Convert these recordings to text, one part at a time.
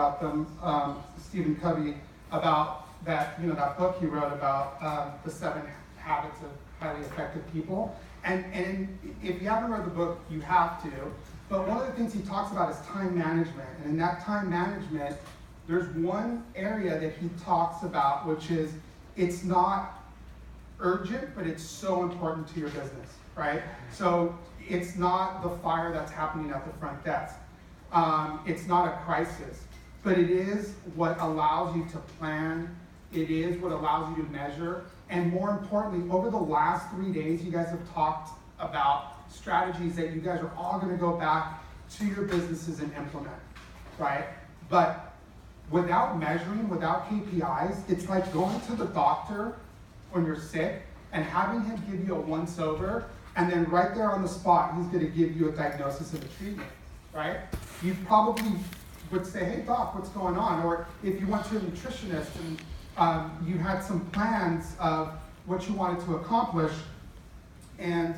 about them, Stephen Covey, about that, that book he wrote about the 7 habits of highly effective people. And if you haven't read the book, you have to. But one of the things he talks about is time management. And in that time management, there's one area that he talks about, which is it's not urgent, but it's so important to your business, right? So it's not the fire that's happening at the front desk. It's not a crisis, but it is what allows you to plan. It is what allows you to measure. And more importantly, over the last 3 days, you guys have talked about strategies that you guys are all going to go back to your businesses and implement, right? But without measuring, without KPIs, it's like going to the doctor when you're sick and having him give you a once-over, and then right there on the spot, he's going to give you a diagnosis and a treatment, right? You probably would say, hey, doc, what's going on? Or if you went to a nutritionist and you had some plans of what you wanted to accomplish, and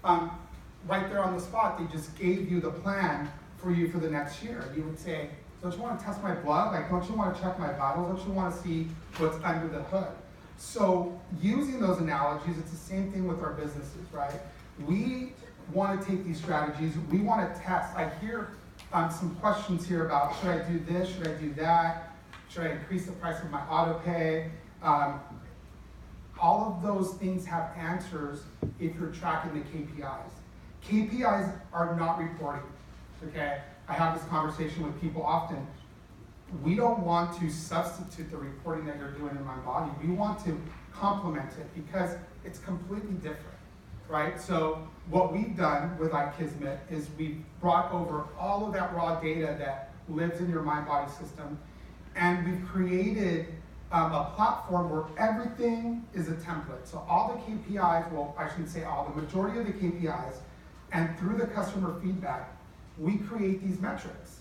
right there on the spot, they just gave you the plan for you for the next year. You would say, don't you want to test my blood? Like, don't you want to check my vitals? Don't you want to see what's under the hood? So using those analogies, it's the same thing with our businesses, right? We want to take these strategies. We want to test. I hear some questions here about, should I do this? Should I do that? Should I increase the price of my auto pay? All of those things have answers if you're tracking the KPIs. KPIs are not reporting, okay? I have this conversation with people often. We don't want to substitute the reporting that you're doing in my body. We want to complement it because it's completely different, right? So what we've done with iKismet is we've brought over all of that raw data that lives in your mind-body system, and we've created a platform where everything is a template. So all the KPIs, well, I shouldn't say all, the majority of the KPIs, and through the customer feedback, we create these metrics.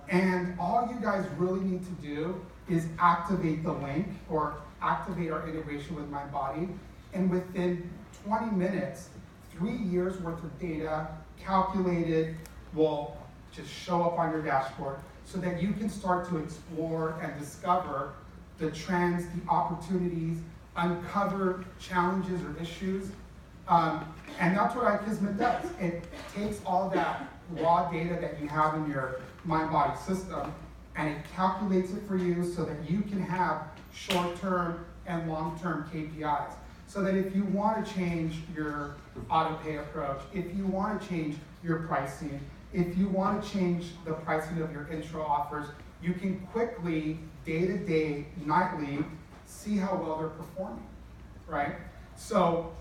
And all you guys really need to do is activate the link or activate our integration with MindBody. And within 20 minutes, 3 years worth of data calculated will just show up on your dashboard so that you can start to explore and discover the trends, the opportunities, uncover challenges or issues. And that's what iKismet does. It takes all that raw data that you have in your mind-body system and it calculates it for you so that you can have short-term and long-term KPIs. So that if you want to change your auto pay approach, if you want to change your pricing, if you want to change the pricing of your intro offers, you can quickly, day-to-day, nightly, see how well they're performing, right? So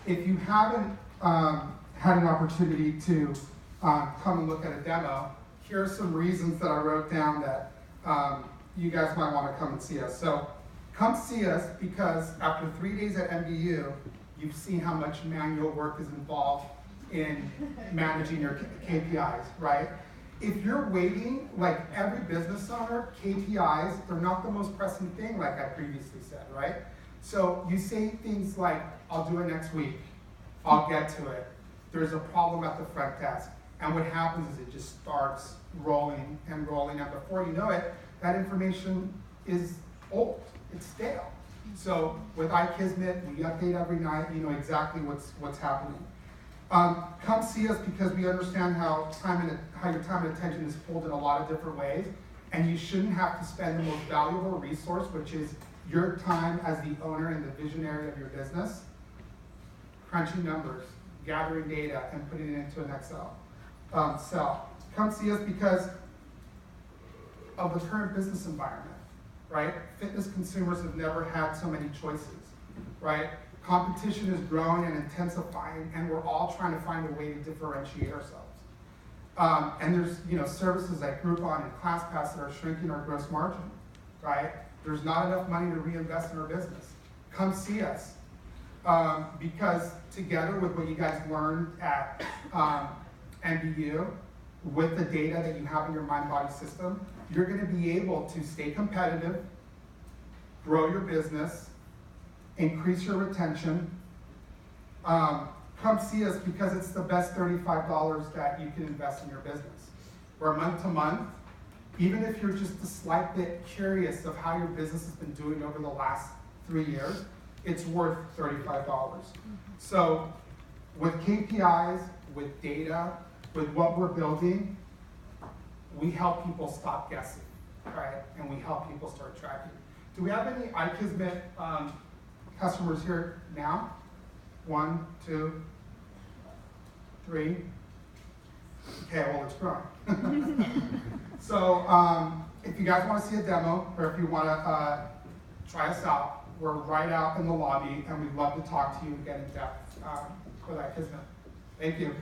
if you haven't had an opportunity to come and look at a demo, here are some reasons that I wrote down that you guys might want to come and see us. So come see us because after 3 days at MBU, you've seen how much manual work is involved in managing your KPIs, right? If you're waiting, like every business owner, KPIs, they're not the most pressing thing, like I previously said, right? So you say things like, I'll do it next week, I'll get to it. There's a problem at the front desk. And what happens is it just starts rolling and rolling. And before you know it, that information is old, it's stale. So with iKismet, we update every night, you know exactly what's happening. Come see us because we understand how your time and attention is pulled in a lot of different ways, and you shouldn't have to spend the most valuable resource, which is your time as the owner and the visionary of your business, crunching numbers, gathering data, and putting it into an Excel cell. Come see us because of the current business environment, right? Fitness consumers have never had so many choices, right? Competition is growing and intensifying, and we're all trying to find a way to differentiate ourselves. And there's services like Groupon and ClassPass that are shrinking our gross margin, right? There's not enough money to reinvest in our business. Come see us because together with what you guys learned at MBU, with the data that you have in your mind-body system, you're going to be able to stay competitive, grow your business, increase your retention. Come see us because it's the best $35 that you can invest in your business. Where month to month, even if you're just a slight bit curious of how your business has been doing over the last 3 years, it's worth $35. So with KPIs, with data, with what we're building, we help people stop guessing, right? And we help people start tracking. Do we have any iKismet customers here now? 1, 2, 3. Okay, well, it's growing. So if you guys want to see a demo, or if you want to try us out, we're right out in the lobby, and we'd love to talk to you and get in depth with iKismet. Thank you.